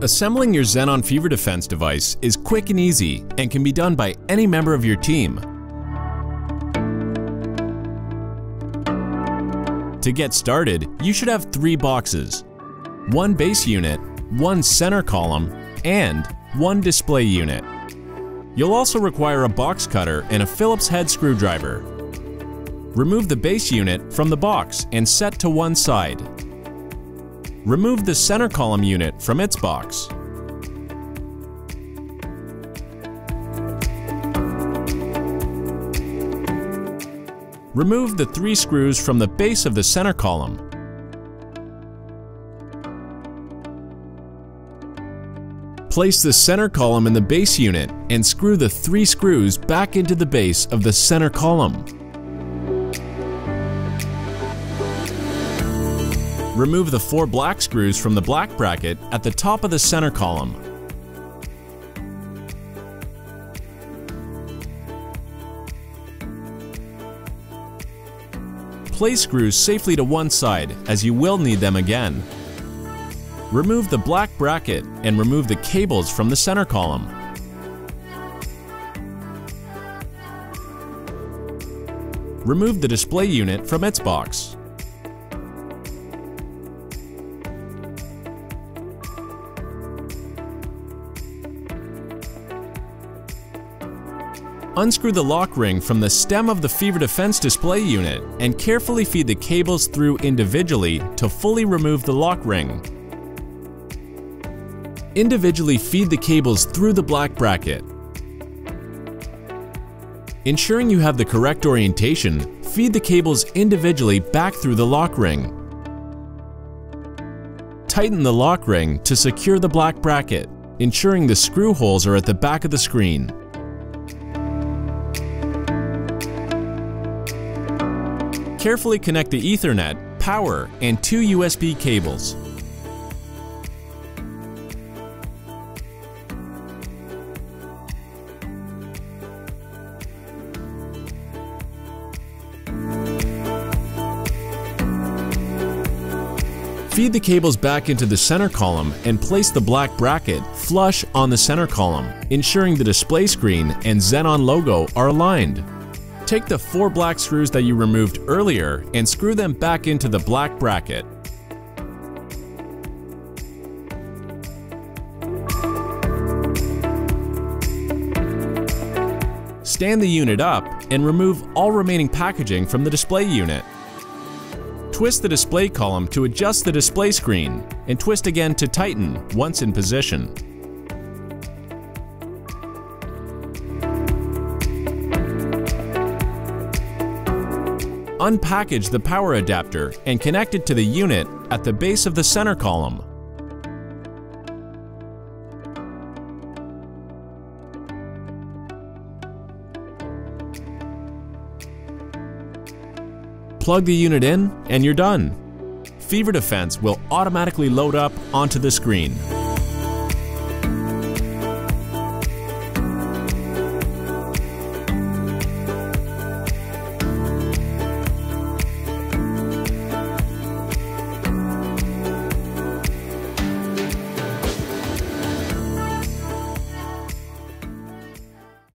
Assembling your Xenon fever defense device is quick and easy and can be done by any member of your team. To get started, you should have 3 boxes: 1 base unit, 1 center column, and 1 display unit. You'll also require a box cutter and a Phillips head screwdriver. Remove the base unit from the box and set to one side. Remove the center column unit from its box. Remove the 3 screws from the base of the center column. Place the center column in the base unit and screw the 3 screws back into the base of the center column. Remove the 4 black screws from the black bracket at the top of the center column. Place screws safely to one side, as you will need them again. Remove the black bracket and remove the cables from the center column. Remove the display unit from its box. Unscrew the lock ring from the stem of the fever defense display unit and carefully feed the cables through individually to fully remove the lock ring. Individually feed the cables through the black bracket. Ensuring you have the correct orientation, feed the cables individually back through the lock ring. Tighten the lock ring to secure the black bracket, ensuring the screw holes are at the back of the screen. Carefully connect the Ethernet, power, and 2 USB cables. Feed the cables back into the center column and place the black bracket flush on the center column, ensuring the display screen and Xenon logo are aligned. Take the 4 black screws that you removed earlier and screw them back into the black bracket. Stand the unit up and remove all remaining packaging from the display unit. Twist the display column to adjust the display screen, and twist again to tighten once in position. Unpackage the power adapter and connect it to the unit at the base of the center column. Plug the unit in and you're done. Fever Defense will automatically load up onto the screen.